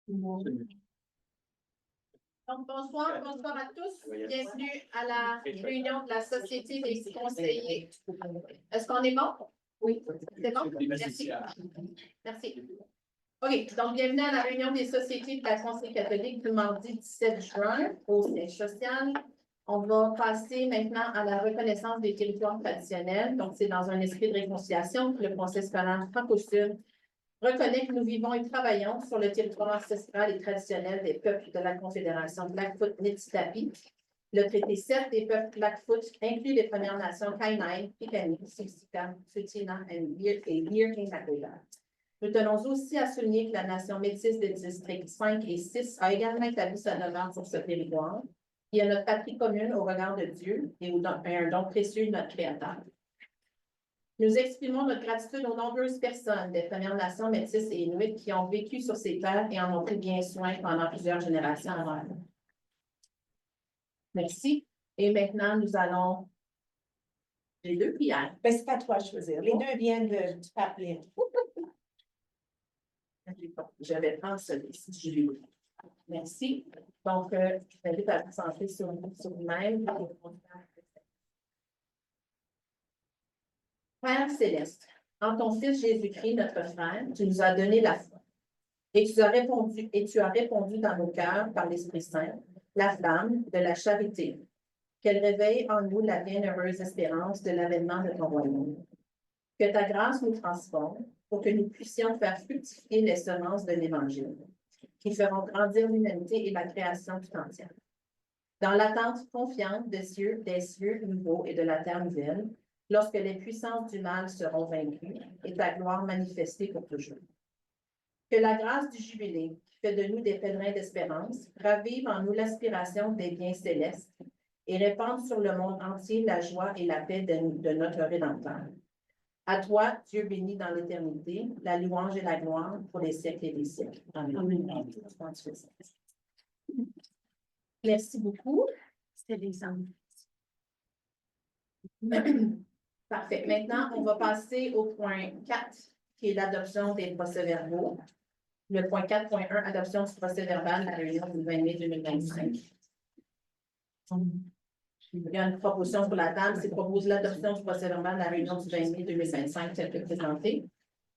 Donc, bonsoir à tous. Bienvenue à la réunion de la Société des conseillers. Est-ce qu'on est bon? Oui. C'est bon? Merci. Merci. OK. Donc, bienvenue à la réunion des sociétés de la Conseil catholique du mardi 17 juin au siège social. On va passer maintenant à la reconnaissance des territoires traditionnels. Donc, c'est dans un esprit de réconciliation que le Conseil scolaire Franco-Sud reconnaît que nous vivons et travaillons sur le territoire ancestral et traditionnel des peuples de la Confédération Blackfoot-Niitsitapi. Le traité 7 des peuples Blackfoot inclut les Premières Nations Kainai, Piikani, Siksika, Tsuut'ina et Birkirkirkira. Nous tenons aussi à souligner que la nation métisse des districts 5 et 6 a également établi sa demeure sur ce territoire, qui est notre patrie commune au regard de Dieu et un don précieux de notre Créateur. Nous exprimons notre gratitude aux nombreuses personnes des Premières Nations métisses et inuits qui ont vécu sur ces terres et en ont pris bien soin pendant plusieurs générations avant nous. Merci. Et maintenant, nous allons les deux prières. Ben, c'est pas à toi de choisir. Les deux viennent du pape Léon. Je vais prendre celui-ci. Merci. Donc, je t'invite à vous centrer sur vous-même. Père céleste, en ton Fils Jésus-Christ, notre frère, tu nous as donné la foi. Et tu as répondu dans nos cœurs par l'Esprit Saint, la flamme de la charité, qu'elle réveille en nous la bienheureuse espérance de l'avènement de ton royaume. Que ta grâce nous transforme pour que nous puissions faire fructifier les semences de l'Évangile, qui feront grandir l'humanité et la création tout entière. Dans l'attente confiante des cieux nouveaux et de la terre nouvelle, lorsque les puissances du mal seront vaincues et ta gloire manifestée pour toujours. Que la grâce du jubilé, qui fait de nous des pèlerins d'espérance, ravive en nous l'aspiration des biens célestes et répande sur le monde entier la joie et la paix de notre Rédempteur. À toi, Dieu béni dans l'éternité, la louange et la gloire pour les siècles et des siècles. Amen. Amen. Merci beaucoup. C'était l'exemple. Parfait. Maintenant, on va passer au point 4, qui est l'adoption des procès-verbaux. Le point 4.1, adoption du procès-verbal de la réunion du 20 mai 2025. Il y a une proposition sur la table, c'est proposer l'adoption du procès-verbal de la réunion du 20 mai 2025, tel que présenté.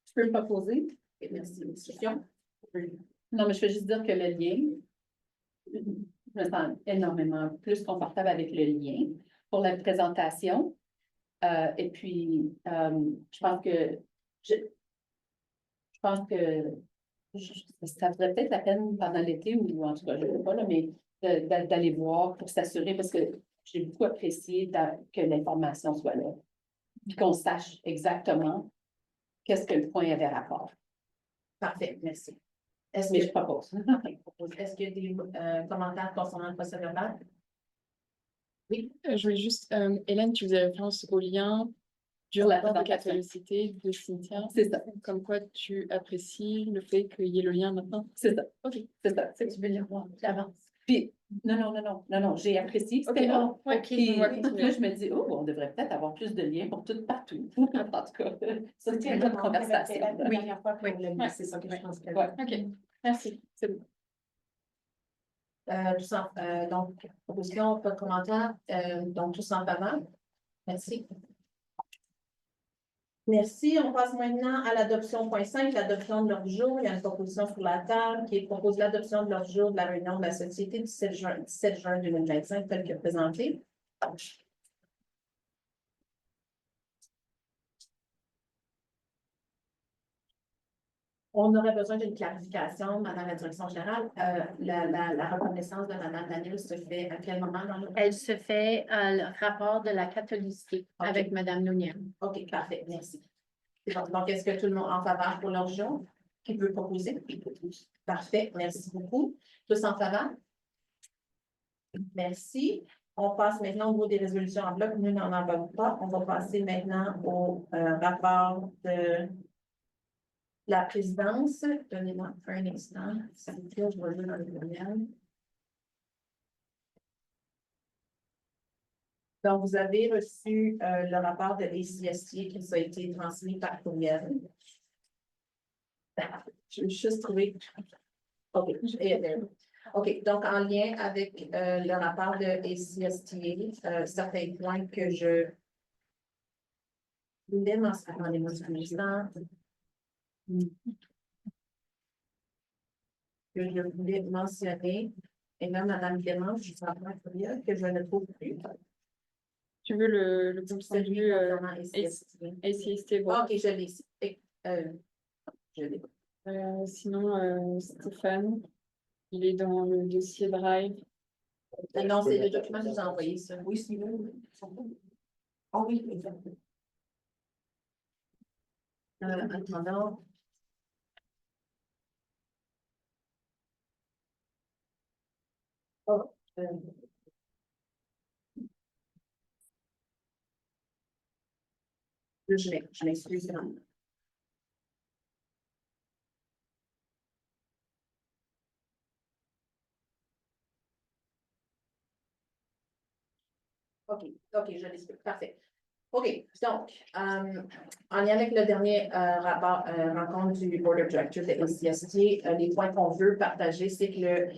Je peux le proposer? Et merci, discussion. Non, mais je veux juste dire que le lien, je me sens énormément plus confortable avec le lien pour la présentation. Et puis, je pense que ça vaudrait peut-être la peine pendant l'été, ou en tout cas, je ne sais pas, là, mais d'aller voir pour s'assurer, parce que j'ai beaucoup apprécié que l'information soit là, puis qu'on sache exactement qu'est-ce que le point avait rapport. Parfait, merci. Mais je propose. Est-ce qu'il y a des commentaires concernant le procès-verbal? Oui. Je voulais juste, Hélène, tu faisais référence au lien du rapport de catholicité de Cynthia. C'est ça. Comme quoi tu apprécies le fait qu'il y ait le lien maintenant. C'est ça. OK. C'est ça. Tu veux dire moi, j'avance. Puis, non, j'ai apprécié que c'était là. Ouais, Puis, là, je me dis, oh, on devrait peut-être avoir plus de liens pour tout partout. En tout cas, ça, c'est une autre conversation. Oui, c'est ça que je pense que. OK. Merci. C'est bon. Donc, proposition, pas de commentaire. Donc, tous en faveur. Merci. Merci. On passe maintenant à l'adoption point 5, l'adoption de l'ordre du jour. Il y a une proposition sur la table qui propose l'adoption de l'ordre du jour de la réunion de la Société du 17 juin 2025, telle que présentée. On aurait besoin d'une clarification, Madame la Direction générale. La reconnaissance de Madame Daniel se fait à quel moment dans le... Elle se fait le rapport de la catholicité avec Madame Nounian. OK, parfait, merci. Donc, est-ce que tout le monde est en faveur pour leur jour? Qui veut proposer? Parfait, merci beaucoup. Tous en faveur? Merci. On passe maintenant au niveau des résolutions en bloc. Nous n'en avons pas. On va passer maintenant au rapport de la présidence. Donnez-moi un instant. Ça veut dire, je vais le dans le courriel. Donc, vous avez reçu le rapport de l'ACST qui nous a été transmis par courriel. Je vais juste trouver OK. OK, donc en lien avec le rapport de ACSTA, certains points que je voulais mentionner, attendez-moi un instant. Que je voulais mentionner, et là, Madame Clément, je suis en train de dire que je ne trouve plus. Tu veux le compte Celui rendu concernant ACSTA. ACST, bon. Ah, OK, je l'ai ici. Je l'ai. Sinon, Stéphane, il est dans le dossier Drive. Non, c'est le document que je vous ai envoyé, ça. Oui, c'est là. Ah oui, exactement. Attendons. Oh, je m'excuse. OK, je l'explique. Parfait. OK, donc, en lien avec le dernier rapport, rencontre du Board of Directors de ACST, les points qu'on veut partager, c'est que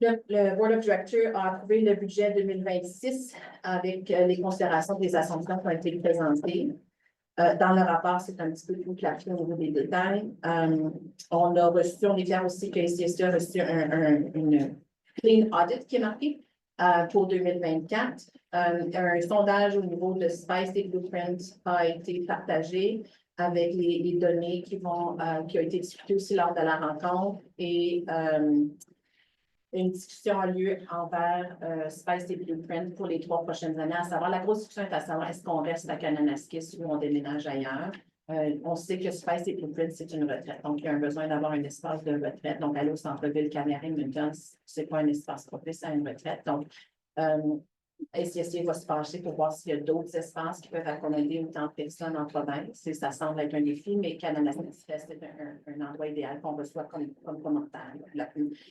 le Board of Directors a approuvé le budget 2026 avec les considérations des assumptions qui ont été présentées. Dans le rapport, c'est un petit peu plus clarifié au niveau des détails. On est fiers aussi que ACST a reçu une clean audit qui est marquée pour 2024. Un sondage au niveau de Spice et Blueprint a été partagé avec les données qui ont été discutées aussi lors de la rencontre et une discussion a lieu envers Spice et Blueprint pour les 3 prochaines années, à savoir, la grosse discussion est à savoir est-ce qu'on reste à Kananaskis ou on déménage ailleurs. On sait que Spice et Blueprint, c'est une retraite. Donc, il y a un besoin d'avoir un espace de retraite. Donc, aller au centre-ville Canary-Milton, c'est pas un espace propice à une retraite. Donc, SCSC va se pencher pour voir s'il y a d'autres espaces qui peuvent accommoder autant de personnes en province. Ça semble être un défi, mais Kananaskis reste un endroit idéal qu'on reçoit comme commentaire.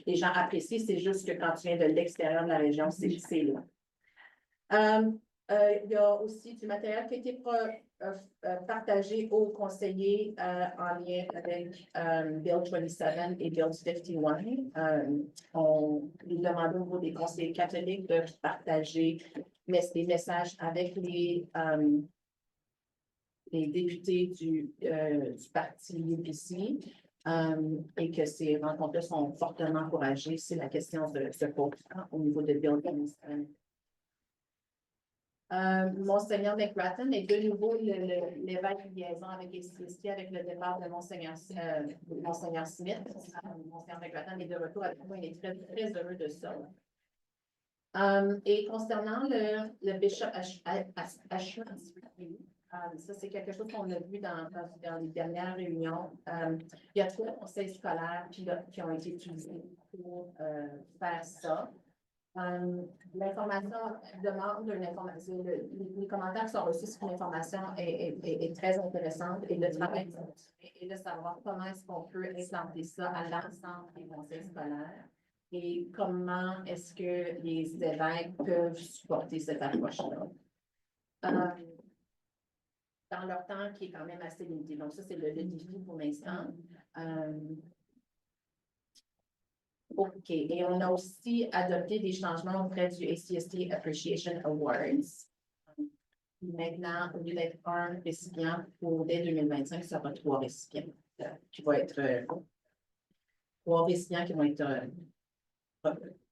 Les gens apprécient, c'est juste que quand tu viens de l'extérieur de la région, c'est là. Il y a aussi du matériel qui a été partagé aux conseillers en lien avec Bill 27 et Bill 51. On lui demande au niveau des conseillers catholiques de partager des messages avec les députés du parti UPC et que ces rencontres-là sont fortement encouragées. C'est la question de ce pose au niveau de Bill 27. Monseigneur McGrattan est de nouveau l'évêque de liaison avec les CST avec le départ de Monseigneur Smith. Monseigneur McGrattan est de retour avec nous. Il est très, très heureux de ça. Et concernant le Bishop Assurance, ça, c'est quelque chose qu'on a vu dans les dernières réunions. Il y a 3 conseils scolaires qui ont été utilisés pour faire ça. L'information demande une information. Les commentaires qui sont reçus sur l'information est très intéressante et le travail est de savoir comment est-ce qu'on peut implanter ça à l'ensemble des conseils scolaires et comment est-ce que les évêques peuvent supporter cette approche-là. Dans leur temps qui est quand même assez limité. Donc, ça, c'est le défi pour l'instant. OK. Et on a aussi adopté des changements auprès du ACST Appreciation Awards. Maintenant, au lieu d'être 1 récipient pour dès 2025, ça sera 3 récipients qui vont être 3 récipients qui vont être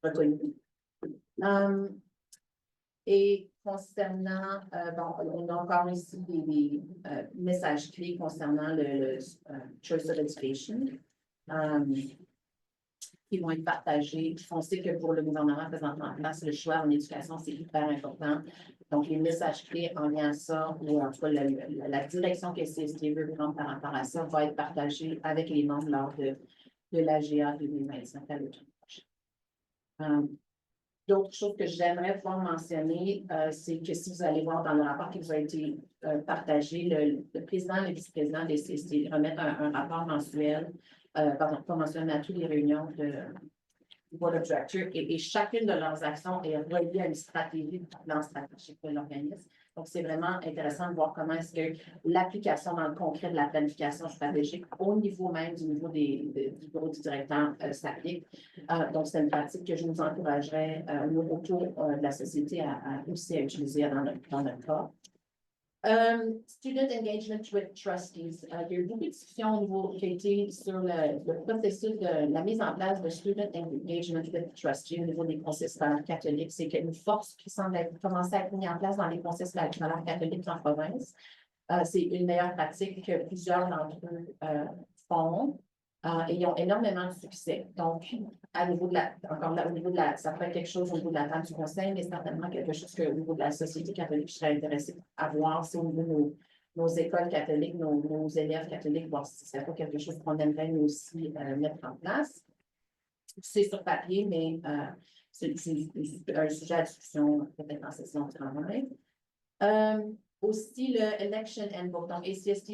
reconnus. Et concernant, on a encore ici des messages clés concernant le Choice of Education. Qui vont être partagés. On sait que pour le gouvernement présentement en place, le choix en éducation, c'est hyper important. Donc, les messages clés en lien à ça, ou en tout cas la direction que CST veut prendre par rapport à ça, va être partagée avec les membres lors de l'AGA 2025 à l'automne prochain. D'autres choses que j'aimerais pouvoir mentionner, c'est que si vous allez voir dans le rapport qui vous a été partagé, le président et le vice-président des CST remettent un rapport mensuel, pas mensuel, mais à toutes les réunions du Board of Directors et chacune de leurs actions est reliée à une stratégie, un plan stratégique de l'organisme. Donc, c'est vraiment intéressant de voir comment est-ce que l'application dans le concret de la planification stratégique au niveau même du niveau du bureau du directeur s'applique. Donc, c'est une pratique que je nous encouragerais autour de la société aussi à utiliser dans notre cas. Student engagement with trustees. Il y a eu beaucoup de discussions au niveau qui a été sur le processus de la mise en place de student engagement with trustees au niveau des conseils scolaires catholiques. C'est une force qui semble commencer à être mise en place dans les conseils scolaires catholiques en province. C'est une meilleure pratique que plusieurs d'entre eux font. Et ils ont énormément de succès. Donc, encore là, au niveau de ça peut être quelque chose au niveau de la table du conseil, mais certainement quelque chose qu'au niveau de la société catholique, je serais intéressée à voir, c'est au niveau de nos écoles catholiques, nos élèves catholiques, voir si c'est pas quelque chose qu'on aimerait nous aussi mettre en place. C'est sur papier, mais c'est un sujet à discussion peut-être en session de travail. Aussi, le Election Handbook. Donc, ACST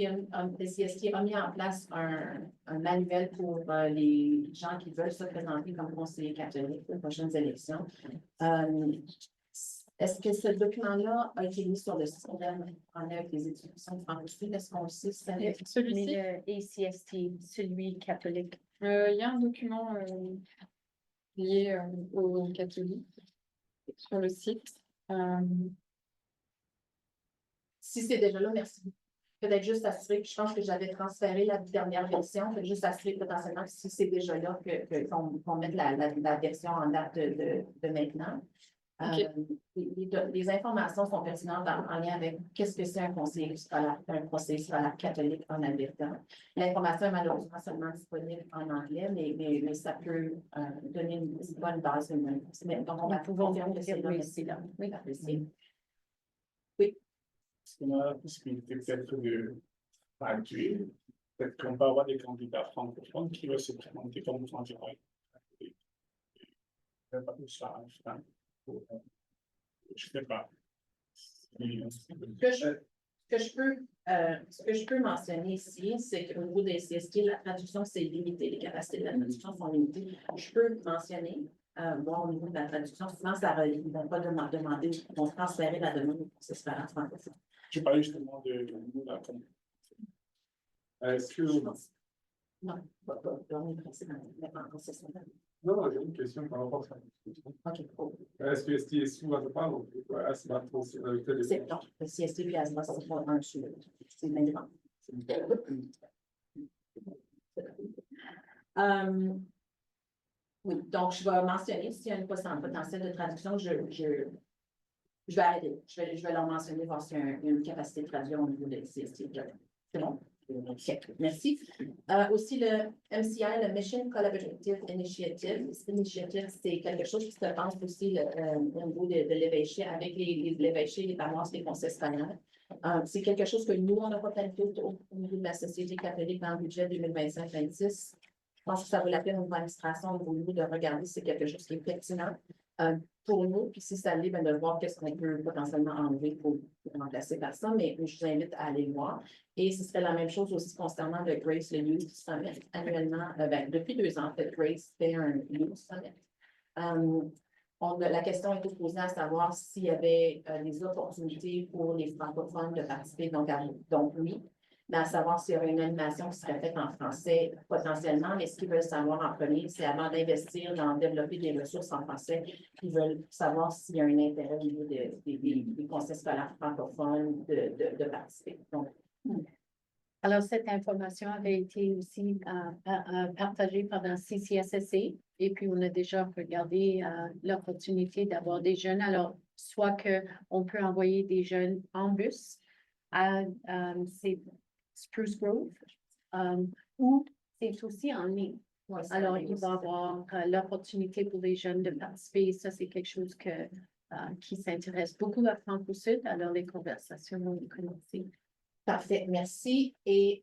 a mis en place un manuel pour les gens qui veulent se présenter comme conseillers catholiques aux prochaines élections. Est-ce que ce document-là a été mis sur le site en avec les étudiants francophones? Est-ce qu'on le sait? Celui-ci, Mais le ACST, celui catholique. il y a un document lié aux catholiques sur le site. Si c'est déjà là, merci. Peut-être juste assurer que je pense que j'avais transféré la dernière version, peut-être juste assurer potentiellement que si c'est déjà là, qu'on mette la version en date de maintenant. Okay. Les informations sont pertinentes en lien avec qu'est-ce que c'est un conseiller scolaire catholique en Alberta. L'information est malheureusement seulement disponible en anglais, mais ça peut donner une bonne base. Donc, on va pouvoir confirmer que c'est là. ici, là. Oui, apprécié. Est-ce qu'on a la possibilité peut-être de traduire? Peut-être qu'on peut avoir des candidats francophones qui veulent se présenter comme candidats. Je ne sais pas. Ce que je peux mentionner ici, c'est qu'au niveau des CST, la traduction, c'est limité. Les capacités de la traduction sont limitées. Je peux mentionner, bon, au niveau de la traduction, souvent, ils ne vont pas demander, ils vont transférer la demande pour ces différents francophones. Je parlais justement de la communauté. Est-ce que... Non, on est passé dans Non, j'ai une question par rapport à ça. OK, cool. Est-ce que STSU va te parler? C'est non, le CST et ASMA, c'est pas un sur l'autre. C'est indépendant. Oui, donc je vais mentionner s'il y a une potentiel de traduction, je vais arrêter. Je vais leur mentionner, voir s'il y a une capacité de traduire au niveau des CST. C'est bon? Merci. Aussi, le MCI, le Mission Collaborative Initiative. Cette initiative, c'est quelque chose qui se pense aussi au niveau de l'évêché, avec l'évêché, les paroisses, les conseils scolaires. C'est quelque chose que nous, on n'a pas planifié au niveau de la Société catholique dans le budget 2025-26. Je pense que ça vaut la peine aux administrations au niveau de regarder si c'est quelque chose qui est pertinent pour nous. Puis si ça l'est, de voir qu'est-ce qu'on peut potentiellement enlever pour remplacer par ça. Mais je vous invite à aller voir. Et ce serait la même chose aussi concernant le Grace, le Youth Summit. Annuellement, depuis 2 ans, en fait, Grace fait un Youth Summit. La question a été posée à savoir s'il y avait des opportunités pour les francophones de participer. Donc oui. Mais à savoir s'il y aurait une animation qui serait faite en français potentiellement, mais ce qu'ils veulent savoir en premier, c'est avant d'investir dans développer des ressources en français, ils veulent savoir s'il y a un intérêt au niveau des conseils scolaires francophones de participer. Donc, Alors, cette information avait été aussi partagée pendant CCSSC et puis on a déjà regardé l'opportunité d'avoir des jeunes. Alors, soit qu'on peut envoyer des jeunes en bus à Spruce Grove, ou c'est aussi en ligne. ouais, Alors, il va y avoir l'opportunité pour les jeunes de participer. Ça, c'est quelque chose qui s'intéresse beaucoup à Franco-Sud. Alors, les conversations vont commencer. Parfait, merci. Et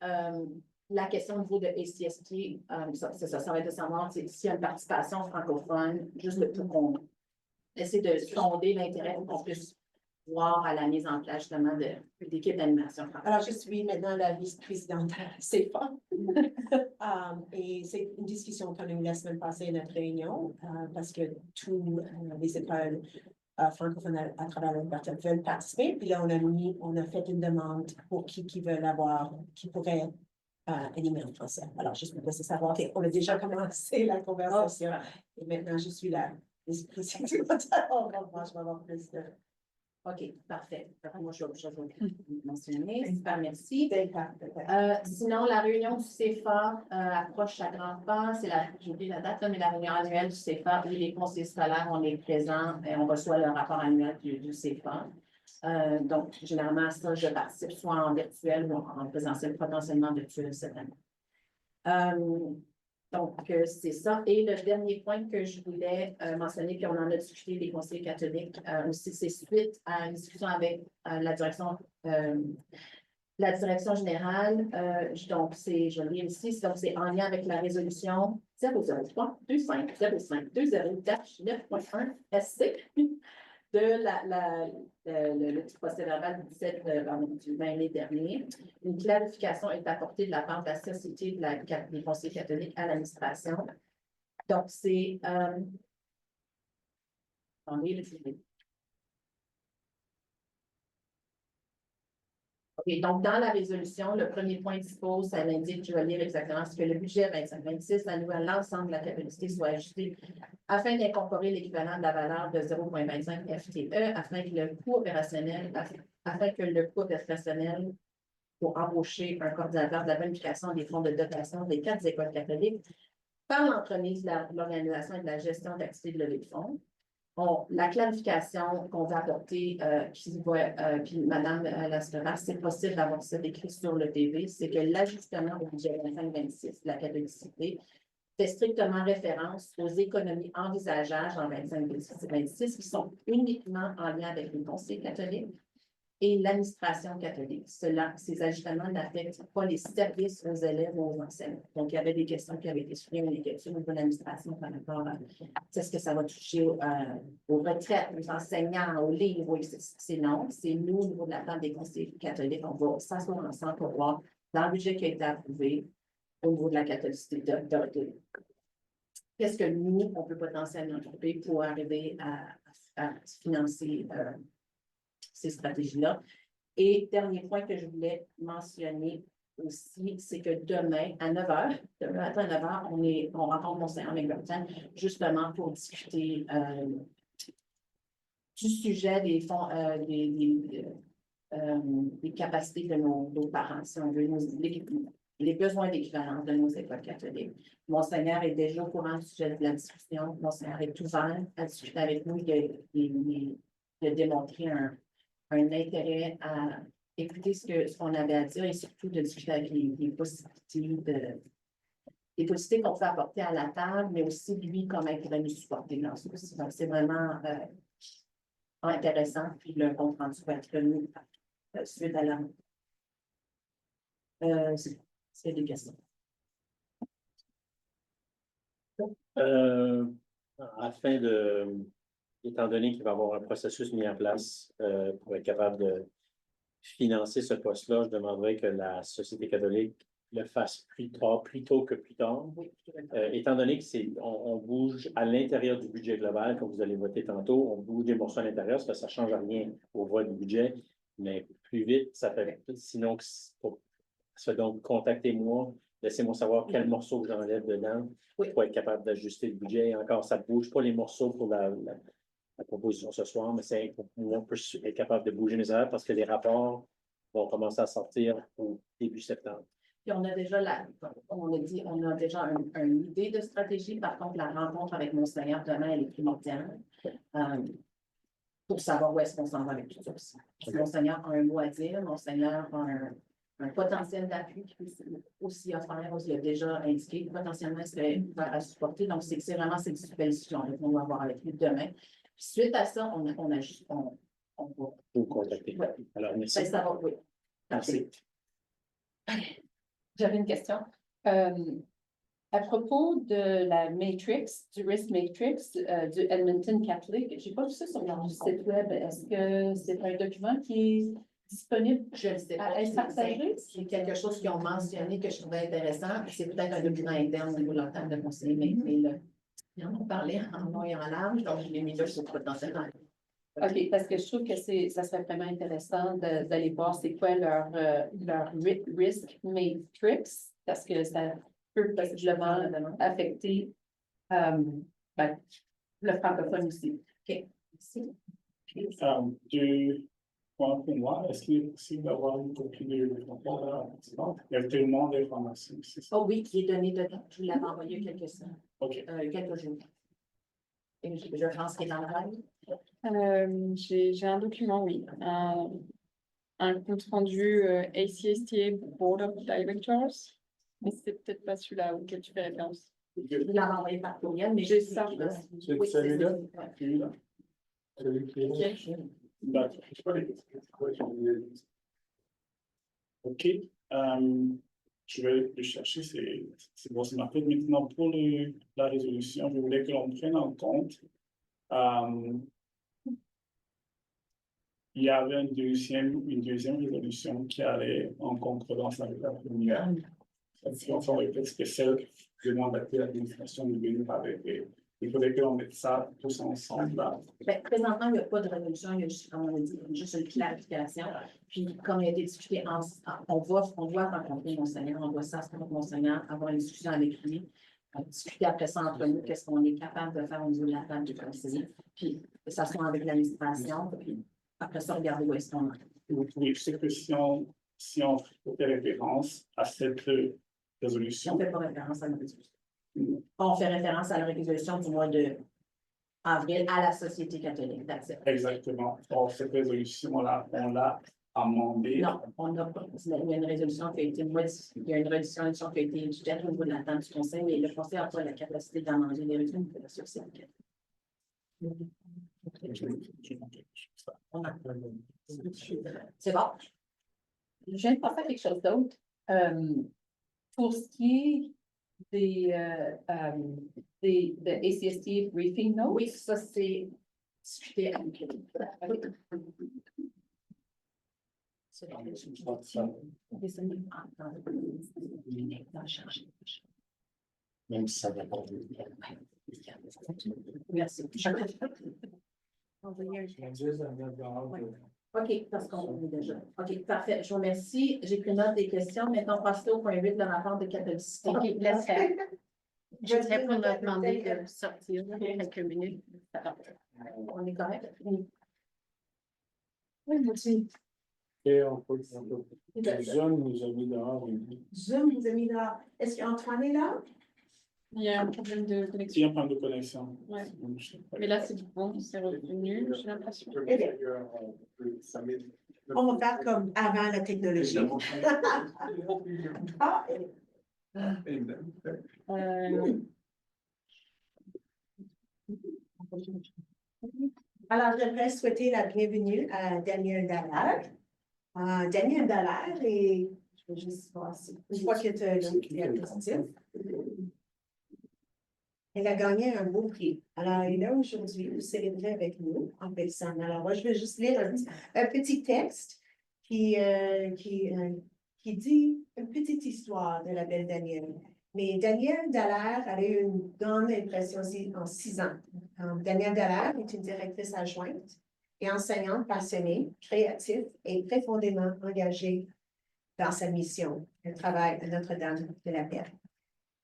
la question au niveau de ACST, ça va être de savoir s'il y a une participation francophone, juste pour qu'on essaie de sonder l'intérêt pour qu'on puisse voir à la mise en place justement d'équipes d'animation. Alors, je suis maintenant la vice-présidente à CFA. Et c'est une discussion qu'on a eu la semaine passée à notre réunion, parce que tous les écoles francophones à travers l'Alberta veulent participer. Puis là, on a fait une demande pour qui veulent avoir, qui pourraient animer en français. Alors, juste pour laisser savoir qu'on a déjà commencé la conversation. Et maintenant, je suis là. On va voir, je vais avoir plus de... OK, parfait. Moi, je vais mentionner. Super, merci. Sinon, la réunion du CFA approche à grands pas. J'ai oublié la date, là, mais la réunion annuelle du CFA, où les conseillers scolaires, on est présents et on reçoit le rapport annuel du CFA. Donc, généralement, à ça, je participe soit en virtuel ou en présentiel, potentiellement virtuel cette année. Donc, c'est ça. Et le dernier point que je voulais mentionner, puis on en a discuté des conseillers catholiques aussi, c'est suite à une discussion avec la direction générale. Donc, je le lis ici, donc c'est en lien avec la résolution 003-25-05-20-9.1 SC de le petit procès-verbal du 17 du 20 mai dernier. Une clarification est apportée de la part de la Société des conseillers catholiques à l'administration. Donc, c'est... OK, donc, dans la résolution, le premier point dispose, ça l'indique, je vais lire exactement, ce que le budget 25-26 alloue l'ensemble de la capacité soit ajusté afin d'incorporer l'équivalent de la valeur de 0,25 FTE, afin que le coût opérationnel pour embaucher un coordinateur de la planification des fonds de dotation des 4 écoles catholiques par l'entremise de l'organisation et de la gestion d'activités de levée de fonds. La clarification qu'on va apporter, puis Mme la secrétaire, c'est possible d'avoir ça décrit sur le TV, c'est que l'ajustement au budget 25-26 de la catholicité fait strictement référence aux économies envisageables en 25-26 qui sont uniquement en lien avec les conseils catholiques et l'administration catholique. Ces ajustements n'affectent pas les services aux élèves ou aux enseignants. Donc, il y avait des questions qui avaient été soulignées au niveau de l'administration par rapport à est-ce que ça va toucher aux retraites, aux enseignants, aux livres. C'est non. C'est nous, au niveau de la table des conseillers catholiques, on va s'asseoir ensemble pour voir dans le budget qui a été approuvé au niveau de la catholicité qu'est-ce que nous, on peut potentiellement trouver pour arriver à financer ces stratégies-là. Et dernier point que je voulais mentionner aussi, c'est que demain à 9h, demain matin à 9h, on rencontre Monseigneur McBurton justement pour discuter du sujet des fonds, des capacités de nos parents, si on veut, les besoins d'équivalence de nos écoles catholiques. Monseigneur est déjà au courant du sujet de la discussion. Monseigneur est ouvert à discuter avec nous. Il a démontré un intérêt à écouter ce qu'on avait à dire et surtout de discuter avec les possibilités qu'on peut apporter à la table, mais aussi lui, comment il pourrait nous supporter dans ce aussi. Donc, c'est vraiment intéressant. Puis le compte rendu va être remis suite à la... c'est des questions. Étant donné qu'il va y avoir un processus mis en place pour être capable de financer ce poste-là, je demanderais que la Société catholique le fasse plus tôt que plus tard. Oui, Étant donné on bouge à l'intérieur du budget global, comme vous allez voter tantôt, on bouge des morceaux à l'intérieur, parce que ça ne change rien au vote du budget, mais plus vite, ça fait. Sinon, donc contactez-moi, laissez-moi savoir quel morceau que j'enlève dedans pour être capable d'ajuster le budget. Et encore, ça ne bouge pas les morceaux pour la proposition ce soir, mais c'est pour moi pour être capable de bouger mes heures parce que les rapports vont commencer à sortir au début septembre. Puis on a déjà on a déjà une idée de stratégie. Par contre, la rencontre avec Monseigneur demain, elle est primordiale pour savoir où est-ce qu'on s'en va avec tout ça aussi. Monseigneur a un mot à dire, Monseigneur a un potentiel d'appui qui peut aussi offrir, il a déjà indiqué que potentiellement il serait ouvert à supporter. Donc, c'est vraiment cette belle discussion qu'on va avoir avec lui demain. Puis, suite à ça, on va vous contacter. Ouais. Alors, merci. Ben, ça va, oui. Merci. J'avais une question. À propos de la Matrix, du Risk Matrix du Edmonton Catholic, je n'ai pas vu ça sur leur site web. Est-ce que c'est un document qui est disponible? Je ne sais pas. À être partagé? C'est quelque chose qu'ils ont mentionné que je trouvais intéressant. C'est peut-être un document interne au niveau de leur table de conseiller, mais ils en ont parlé en long et en large, donc je l'ai mis là sur potentiellement OK, parce que je trouve que ça serait vraiment intéressant d'aller voir c'est quoi leur risk matrix, parce que ça peut possiblement affecter ben, le francophone aussi. OK, merci. Deux points pour moi. Est-ce qu'il est possible d'avoir une copie de rapport? Il y a tellement d'informations ici. Oh oui, qui est donné dedans. Je vous l'avais envoyé il y a OK. quelques jours. Et je pense qu'il est dans le rêve. J'ai un document, oui, un compte rendu ACSTA Board of Directors, mais c'est peut-être pas celui-là auquel tu fais référence. Je vous l'avais envoyé par courriel, mais J'ai ça. C'est Oui, celui-là? c'est- Celui-là? Celui qui est- D'accord. OK. Je vais le chercher, c'est bon, c'est marqué. Maintenant, pour la résolution, je voulais que l'on prenne en compte. Il y avait une deuxième résolution qui allait en concordance avec la première. C'était celle qui demande à l'administration de venir avec. Il faudrait que l'on mette ça tous ensemble. Là. Ben, présentement, il n'y a pas de résolution, il y a juste, comme on a dit, juste une clarification. Puis, comme il a été discuté, on doit rencontrer l'enseignant, on doit s'asseoir avec l'enseignant, avoir une discussion avec lui, discuter après ça entre nous, qu'est-ce qu'on est capable de faire au niveau de la table du conseiller, puis s'asseoir avec l'administration, puis après ça, regarder où est-ce qu'on est. Oui, je sais que si on fait référence à cette résolution. On ne fait pas référence à la résolution. On fait référence à la résolution du mois de avril à la Société catholique. Exactement. Or, cette résolution-là, on l'a amendée. Non, on n'a pas. Il y a une résolution qui a été résolution qui a été étudiée au niveau de la table du conseil, mais le conseil n'a pas la capacité d'amender les résolutions de la Société catholique. C'est bon. Je viens de penser à quelque chose d'autre. Pour ce qui est de ACST briefing notes. Oui, ça, c'est discuté avec Même si ça va pas. Merci. OK, parce qu'on est déjà. OK, parfait. Je vous remercie. J'ai pris note des questions. Maintenant, on passe au point 8 de la rapport de catholicité. OK, laisse faire. Je voudrais pour leur demander de sortir quelques minutes. On est correct? Et on peut. Zoom nous a mis dehors. Zoom vous a mis là. Est-ce qu'Antoine est là? Il y a un problème de Il y a connexion. un problème de connexion. Ouais. Mais là, c'est bon, c'est revenu, j'ai l'impression. Eh bien, on va faire comme avant la technologie. Ah, alors, j'aimerais souhaiter la bienvenue à Daniel Dallaire. Daniel Dallaire est, je vais juste voir si, je vois que tu as le positif. Elle a gagné un beau prix. Alors, elle est là aujourd'hui pour célébrer avec nous en personne. Alors, moi, je vais juste lire un petit texte qui dit une petite histoire de la belle Danielle. Mais Danielle Dallaire a eu une grande impression en 6 ans. Danielle Dallaire est une directrice adjointe et enseignante passionnée, créative et profondément engagée dans sa mission. Elle travaille à Notre-Dame de la Paix.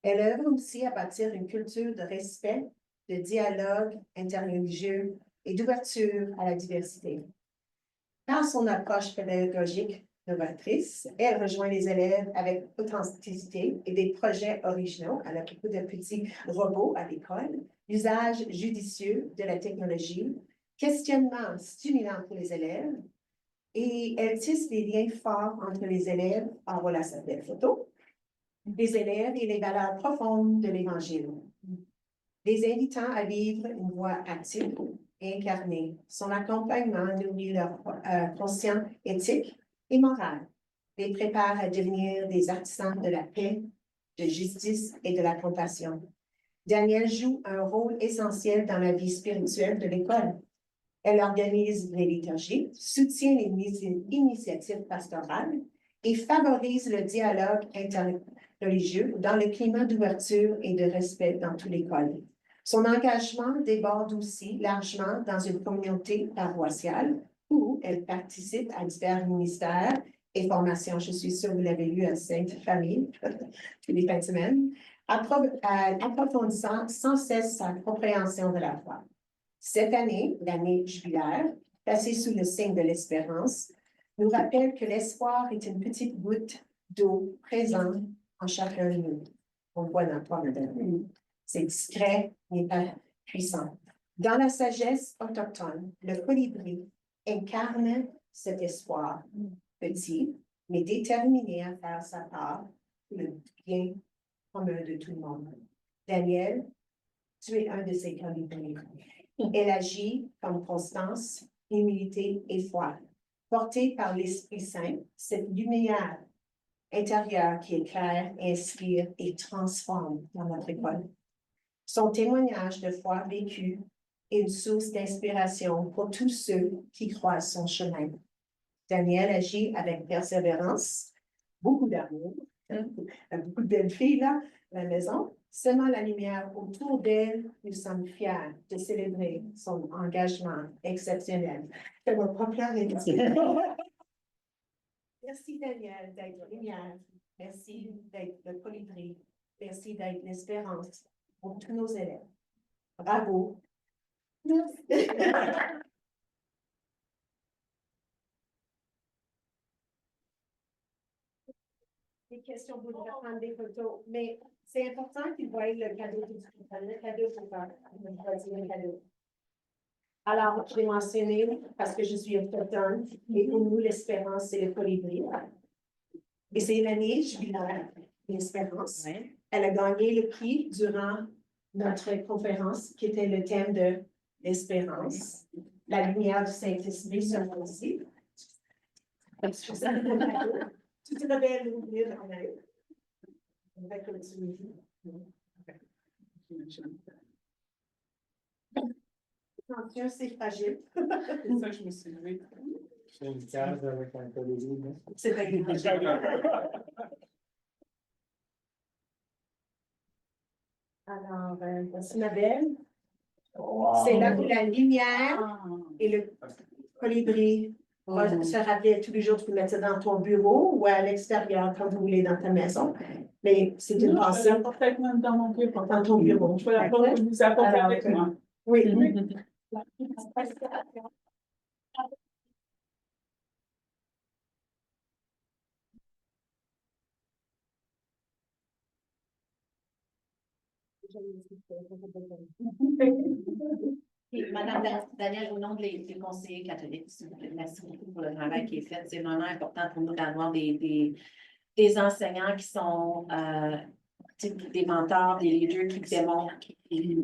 Elle œuvre aussi à bâtir une culture de respect, de dialogue interreligieux et d'ouverture à la diversité. Dans son approche pédagogique novatrice, elle rejoint les élèves avec authenticité et des projets originaux. Elle a beaucoup de petits robots à l'école, usage judicieux de la technologie, questionnement stimulant pour les élèves, et elle tisse des liens forts entre les élèves, en voilà sa belle photo, les élèves et les valeurs profondes de l'Évangile. Les invitant à vivre une voie active et incarnée. Son accompagnement nourrit leur conscience éthique et morale, les prépare à devenir des artisans de la paix, de justice et de la compassion. Danielle joue un rôle essentiel dans la vie spirituelle de l'école. Elle organise les liturgies, soutient les initiatives pastorales et favorise le dialogue interreligieux dans le climat d'ouverture et de respect dans toute l'école. Son engagement déborde aussi largement dans une communauté paroissiale où elle participe à divers ministères et formations. Je suis sûre que vous l'avez lu à Sainte-Famille, tous les fins de semaine, approfondissant sans cesse sa compréhension de la foi. Cette année, l'année jubilaire, placée sous le signe de l'espérance, nous rappelle que l'espoir est une petite goutte d'eau présente en chacun de nous. On le voit dans toi, madame. C'est discret, mais pas puissant. Dans la sagesse autochtone, le colibri incarne cet espoir, petit, mais déterminé à faire sa part pour le bien commun de tout le monde. Daniel, tu es un de ces colibris. Elle agit comme constance, humilité et foi. Portée par l'Esprit Saint, cette lumière intérieure qui éclaire, inspire et transforme dans notre école. Son témoignage de foi vécu est une source d'inspiration pour tous ceux qui croisent son chemin. Daniel agit avec persévérance, beaucoup d'amour, beaucoup de belles filles là, à la maison. Semant la lumière autour d'elle, nous sommes fiers de célébrer son engagement exceptionnel. Je ne vais pas pleurer. Merci Daniel d'être lumière. Merci d'être le colibri. Merci d'être l'espérance pour tous nos élèves. Bravo. Des questions, vous devez prendre des photos, mais c'est important qu'ils voient le cadeau du le cadeau pour faire le cadeau. Alors, je vais mentionner, parce que je suis autochtone, et pour nous, l'espérance, c'est le colibri. Et c'est l'année jubilaire, l'espérance. Elle a gagné le prix durant notre conférence, qui était le thème de l'espérance. La lumière du Saint-Esprit sur nous aussi. Tu te révèles l'ouvrir en œil. On va continuer. Attention, c'est fragile. C'est ça, je me suis dit. C'est une case avec un colibri, non? C'est fragile. Alors, voici ma belle. C'est là où la lumière et le colibri va se rappeler tous les jours, tu peux mettre ça dans ton bureau ou à l'extérieur, quand vous voulez, dans ta maison. Mais c'est une pensée. Je peut-être même dans mon bureau. Dans ton bureau. Je vais la porter, vous apporter avec moi. Oui. Et Madame Daniel, au nom des conseillers catholiques, s'il vous plaît, merci beaucoup pour le travail qui est fait. C'est vraiment important pour nous d'avoir des enseignants qui sont des mentors, des leaders qui démontrent, qui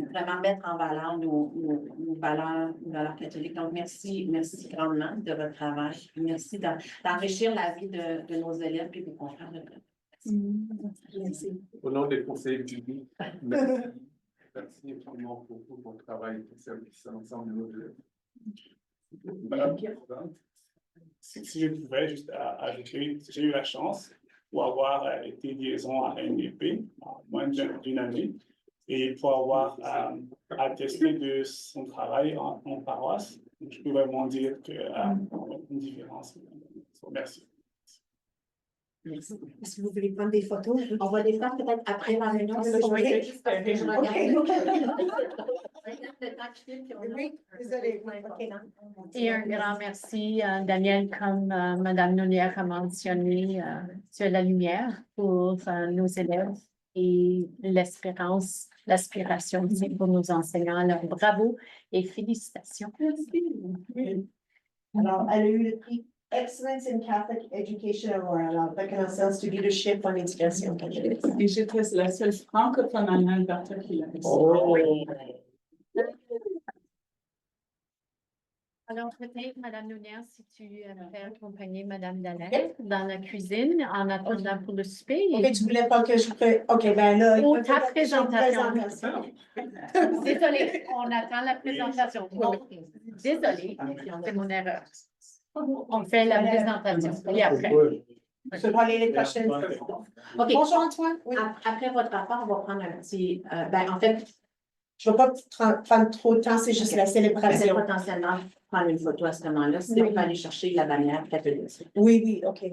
vraiment mettent en valeur nos valeurs catholiques. Donc, merci grandement de votre travail. Merci d'enrichir la vie de nos élèves et des confrères de classe. Merci. Au nom des conseillers publics, merci. Merci infiniment pour tout ton travail pour servir ensemble de nos élèves. Madame la Présidente, si je pouvais juste ajouter, j'ai eu la chance pour avoir été liaison à NDP en moins d'une année et pour avoir attesté de son travail en paroisse. Je peux vraiment dire qu'il y a une différence. Merci. Merci. Est-ce que vous voulez prendre des photos? On va les faire peut-être après la réunion. Oui, désolée. Et un grand merci, Daniel, comme Madame Nounière a mentionné, sur la lumière pour nos élèves et l'espérance, l'aspiration aussi pour nos enseignants. Alors, bravo et félicitations. Merci. Alors, elle a eu le prix Excellence in Catholic Education Award, alors reconnaissance du leadership en éducation catholique. Et j'étais la seule francophone en Alberta qui l'a reçu. Oh. Alors, peut-être, Madame Nounière, si tu fais accompagner Madame Daniel dans la cuisine en attendant pour le souper. Ok, tu voulais pas que je prenne. Ok, ben là. Ou ta présentation. Désolée, on attend la présentation. Désolée, c'est mon erreur. On fait la présentation. Et après. Je vais parler les prochaines. OK. Bonjour Antoine. Oui. Après votre rapport, on va prendre un petit. En fait, Je ne vais pas prendre trop de temps, c'est juste la C'est célébration. potentiellement prendre une photo à ce moment-là, sinon on va aller chercher la bannière catholique. Oui, oui, OK.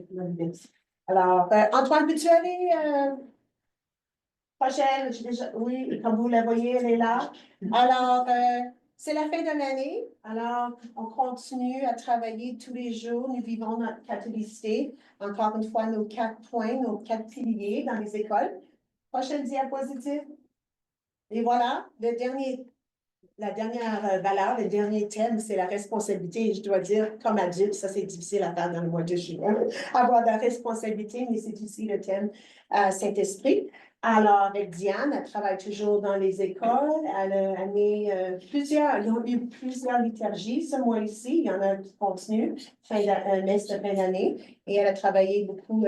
Alors, Antoine, peux-tu aller prochaine? Oui, comme vous la voyez, elle est là. Alors, c'est la fin de l'année. Alors, on continue à travailler tous les jours. Nous vivons notre catholicité. Encore une fois, nos 4 points, nos 4 piliers dans les écoles. Prochaine diapositive. Et voilà, la dernière valeur, le dernier thème, c'est la responsabilité. Et je dois dire, comme adulte, ça c'est difficile à faire dans le mois de juin, avoir de la responsabilité, mais c'est ici le thème Saint-Esprit. Alors, avec Diane, elle travaille toujours dans les écoles. Elle a amené ils ont eu plusieurs liturgies ce mois-ci. Il y en a qui continuent, messe de fin d'année. Et elle a travaillé beaucoup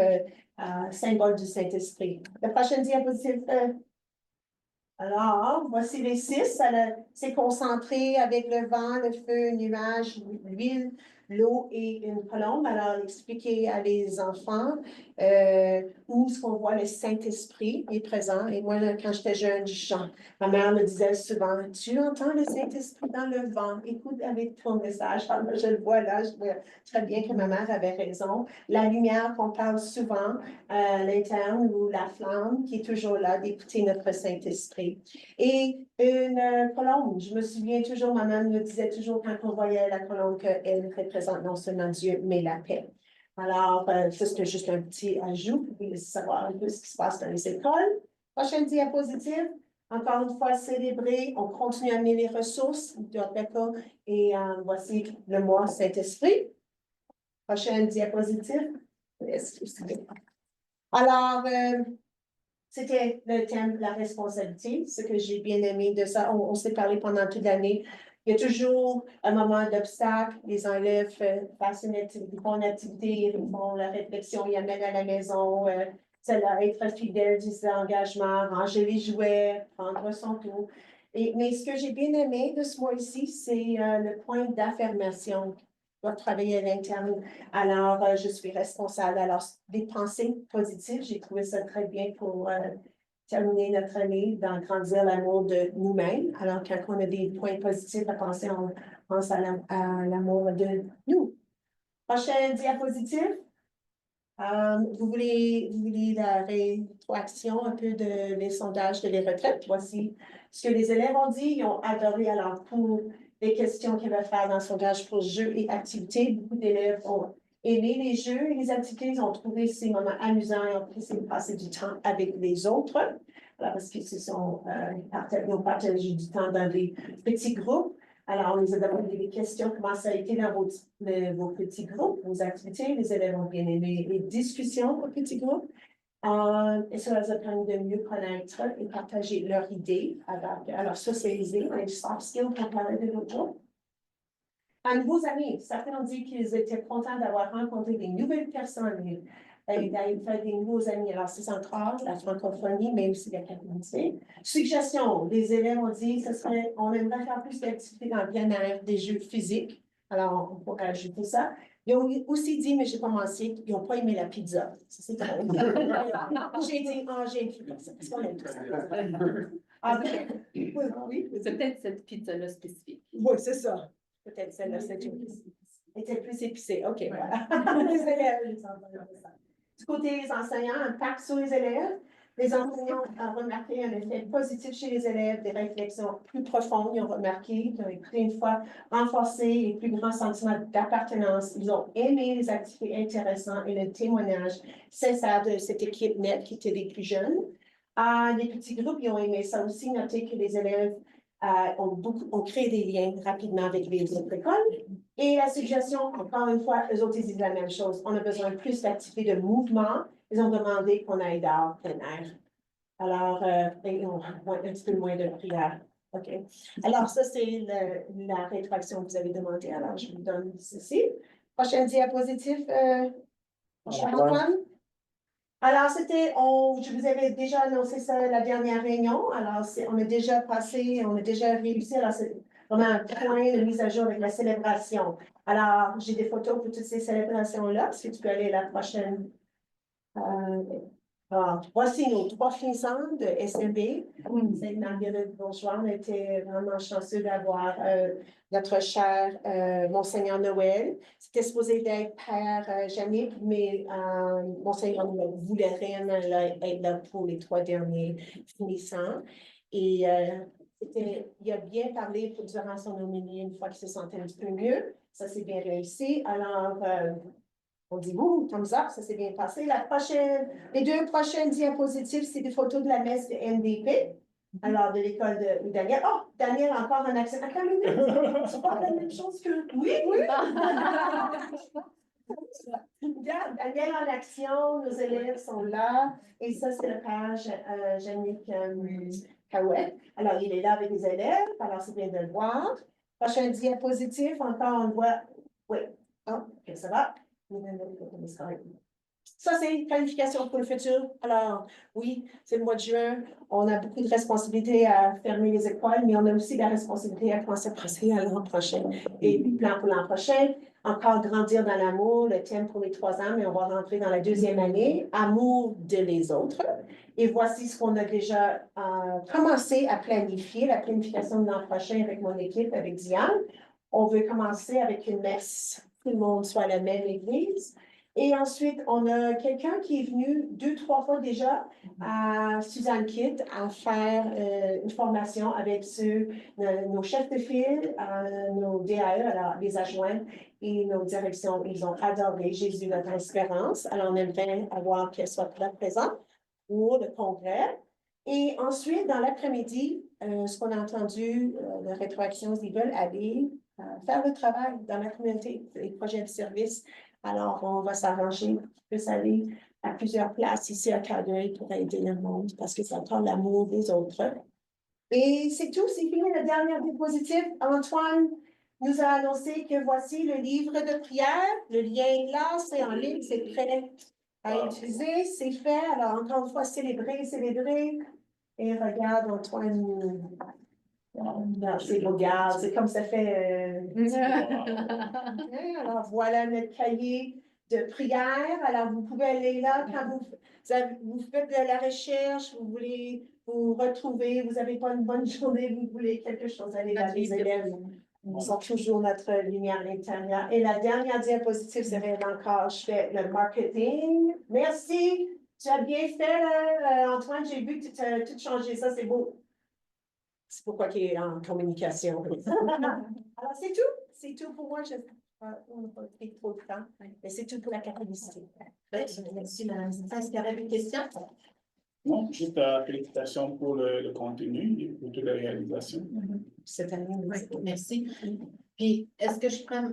symbole du Saint-Esprit. La prochaine diapositive. Alors, voici les 6. Elle s'est concentrée avec le vent, le feu, le nuage, l'huile, l'eau et une colombe. Alors, expliquer à les enfants où est-ce qu'on voit le Saint-Esprit est présent. Et moi, là, quand j'étais jeune, ma mère me disait souvent, tu entends le Saint-Esprit dans le vent. Écoute avec ton message. Alors, je le vois là, je vois très bien que ma mère avait raison. La lumière qu'on parle souvent à l'interne ou la flamme qui est toujours là d'écouter notre Saint-Esprit. Et une colombe, je me souviens toujours, ma mère me disait toujours quand on voyait la colombe qu'elle représente non seulement Dieu, mais la paix. Alors, ça c'était juste un petit ajout pour vous savoir un peu ce qui se passe dans les écoles. Prochaine diapositive. Encore une fois, célébrer, on continue à amener les ressources de Rebecca et voici le mois Saint-Esprit. Prochaine diapositive. Alors, c'était le thème de la responsabilité, ce que j'ai bien aimé de ça. On s'est parlé pendant toute l'année. Il y a toujours un moment d'obstacle. Les élèves font une activité, ils font la réflexion, ils amènent à la maison, être fidèle, du engagement, ranger les jouets, prendre son tour. Mais ce que j'ai bien aimé de ce mois-ci, c'est le point d'affirmation. Je dois travailler à l'interne. Alors, je suis responsable. Alors, des pensées positives, j'ai trouvé ça très bien pour terminer notre année, d'agrandir l'amour de nous-mêmes. Alors, quand on a des points positifs à penser, on pense à l'amour de nous. Prochaine diapositive. Vous voulez la rétroaction un peu de les sondages de les retraites. Voici ce que les élèves ont dit. Ils ont adoré. Alors, pour les questions qu'ils veulent faire dans le sondage pour jeux et activités, beaucoup d'élèves ont aimé les jeux et les activités. Ils ont trouvé ces moments amusants et ont apprécié de passer du temps avec les autres. Alors, parce qu'ils ont partagé du temps dans des petits groupes. Alors, on les a demandé des questions, comment ça a été dans vos petits groupes, vos activités. Les élèves ont bien aimé les discussions aux petits groupes. Et ça les a permis de mieux connaître et partager leurs idées. Alors, socialiser, les soft skills qu'on parlait de l'autre jour. À nouveaux amis, certains ont dit qu'ils étaient contents d'avoir rencontré des nouvelles personnes et d'aller faire des nouveaux amis. Alors, c'est central, la francophonie, mais aussi la catholicité. Suggestion, les élèves ont dit on aimerait faire plus d'activités dans le bien-être, des jeux physiques. Alors, on pourrait ajouter ça. Ils ont aussi dit, mais j'ai pas mentionné, ils n'ont pas aimé la pizza. Ça, c'est drôle. J'ai dit, j'ai une pizza. Parce qu'on aime tout ça. Oui. C'est peut-être cette pizza-là spécifique. Oui, c'est ça. Peut-être celle-là, était plus épicée. OK, voilà. Les élèves, les enseignants. Du côté des enseignants, impact sur les élèves. Les enseignants ont remarqué un effet positif chez les élèves, des réflexions plus profondes. Ils ont remarqué, ils ont écouté une fois, renforcé les plus grands sentiments d'appartenance. Ils ont aimé les activités intéressantes et le témoignage sincère de cette équipe nette qui était des plus jeunes. Les petits groupes, ils ont aimé ça aussi, noter que les élèves ont créé des liens rapidement avec les autres écoles. Et la suggestion, encore une fois, eux autres, ils disent la même chose. On a besoin de plus d'activités de mouvement. Ils ont demandé qu'on aille dehors, plein air. Alors, on a un petit peu moins de prière. OK. Alors, ça, c'est la rétroaction que vous avez demandé. Alors, je vous donne ceci. Prochaine diapositive, Antoine. Alors, je vous avais déjà annoncé ça la dernière réunion. Alors, on a déjà réussi. Alors, c'est vraiment un point de mise à jour avec la célébration. Alors, j'ai des photos pour toutes ces célébrations-là. Si tu peux aller à la prochaine. Alors, voici nos 3 finissants de SMB. C'est Marguerite Bourgeois. On était vraiment chanceux d'avoir notre cher Monseigneur Noël. C'était supposé d'être Père Jannick, mais Monseigneur Noël voulait réellement être là pour les 3 derniers finissants. Et il a bien parlé durant son homélie une fois qu'il se sentait un petit peu mieux. Ça s'est bien réussi. Alors, on dit, thumbs up, ça s'est bien passé. Les 2 prochaines diapositives, c'est des photos de la messe de NDP. Alors, de l'école de Daniel. Oh, Daniel, encore un accent. Attends une minute, tu parles la même chose que... Oui, oui. Regarde, Daniel en action, nos élèves sont là. Et ça, c'est le page Jannick Cahouette. Alors, il est là avec les élèves. Alors, c'est bien de le voir. Prochaine diapositive, encore, on voit... Oui. Oh, OK, ça va. Ça, c'est une planification pour le futur. Alors, oui, c'est le mois de juin. On a beaucoup de responsabilités à fermer les écoles, mais on a aussi la responsabilité à commencer à penser à l'an prochain. Et plan pour l'an prochain, encore grandir dans l'amour, le thème pour les 3 ans, mais on va rentrer dans la 2e année, amour de les autres. Et voici ce qu'on a déjà commencé à planifier, la planification de l'an prochain avec mon équipe, avec Diane. On veut commencer avec une messe. Tout le monde soit à la même église. Et ensuite, on a quelqu'un qui est venu 2-3 fois déjà à Suzanne Kitt à faire une formation avec nos chefs de file, nos DAE, alors les adjoints et nos directions. Ils ont adoré Jésus, notre espérance. Alors, on aimerait avoir qu'elle soit là présente pour le congrès. Et ensuite, dans l'après-midi, ce qu'on a entendu, la rétroaction, ils veulent aller faire le travail dans la communauté, les projets de service. Alors, on va s'arranger pour qu'ils puissent aller à plusieurs places ici à Calgary pour aider le monde parce que c'est encore l'amour des autres. Et c'est tout, c'est fini la dernière diapositive. Antoine nous a annoncé que voici le livre de prière. Le lien est là, c'est en ligne, c'est prêt à utiliser, c'est fait. Alors, encore une fois, célébrer. Et regarde, Antoine. C'est regarde, c'est comme ça fait. Alors, voilà notre cahier de prière. Alors, vous pouvez aller là quand vous faites de la recherche, vous voulez vous retrouver, vous n'avez pas une bonne journée, vous voulez quelque chose, allez là, les élèves. Ils sont toujours notre lumière intérieure. Et la dernière diapositive, c'est rien encore, je fais le marketing. Merci, tu as bien fait, là, Antoine, j'ai vu que tu as tout changé, ça c'est beau. C'est pourquoi il est en communication. Alors, c'est tout pour moi. On n'a pas pris trop de temps, mais c'est tout pour la catholicité. Merci, Mme Zita. Est-ce qu'il y aurait des questions? Non, juste félicitations pour le contenu et pour toutes les réalisations. Cette année, Oui, merci. Puis, est-ce que je prends,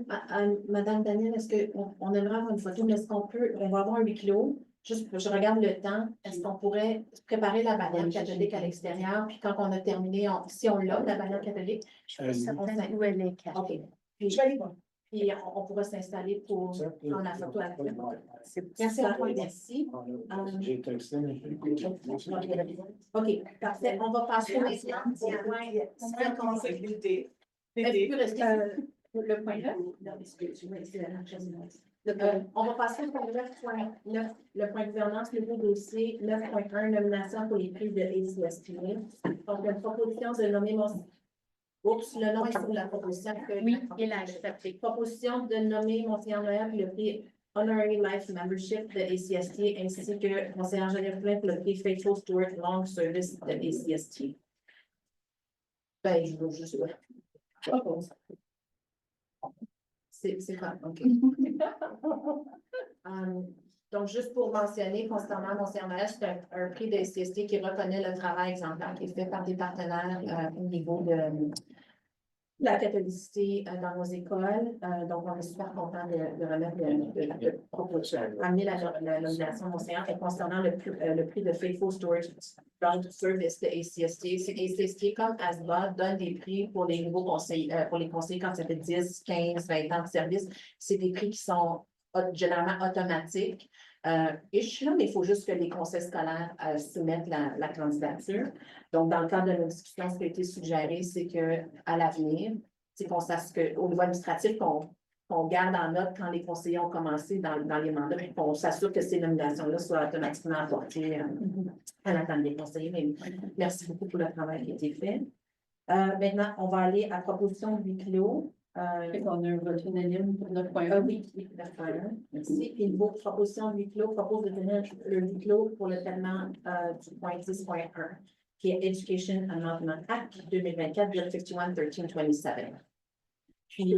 Mme Daniel, est-ce qu'on aimerait avoir une photo, mais est-ce qu'on va avoir un huis clos? Juste, je regarde le temps. Est-ce qu'on pourrait préparer la bannière catholique à l'extérieur? Puis quand on a terminé, si on l'a, la bannière catholique, Où elle est, Cathy? OK. Puis, je vais aller voir. Puis on pourra s'installer pour prendre la photo à la fin. Merci, Antoine. Merci. J'ai texté, mais OK, parfait. On va passer maintenant. Est-ce que le point 9? On va passer au point 9.9, le point gouvernance, le nouveau dossier 9.1, nomination pour les prix de ACST. Donc, une proposition de nommer le nom est sur la proposition. Oui, il a accepté. Proposition de nommer Monseigneur Noël pour le prix Honorary Life Membership de ACST ainsi que Monseigneur Geneviève Poulin pour le prix Faithful Steward Long Service de ACST. Ben, je veux juste. C'est quoi? OK. Donc, juste pour mentionner, concernant Monseigneur Noël, c'est un prix de CST qui reconnaît le travail exemplaire qui est fait par des partenaires au niveau de la catholicité dans nos écoles. Donc, on est super content de remettre amener la nomination Monseigneur et concernant le prix de Faithful Steward Service de ACST. C'est ACST comme ASBA donne des prix pour les nouveaux conseillers, pour les conseillers quand ça fait 10, 15, 20 ans de service. C'est des prix qui sont généralement automatiques. Et je suis là, mais il faut juste que les conseils scolaires soumettent la candidature. Donc, dans le cadre de nos discussions, ce qui a été suggéré, c'est qu'à l'avenir, qu'on sache qu'au niveau administratif, qu'on qu'on garde en note quand les conseillers ont commencé dans les mandats, puis qu'on s'assure que ces nominations-là soient automatiquement apportées à la table des conseillers. Mais merci beaucoup pour le travail qui a été fait. Maintenant, on va aller à proposition de huis clos. Fait qu'on a un vote unanime pour 9.1. Oui, d'accord. Merci. Puis vos propositions de huis clos propose de tenir le huis clos pour le traitement du point 10.1, qui est Education Amendment Act 2024-51-1327. Puis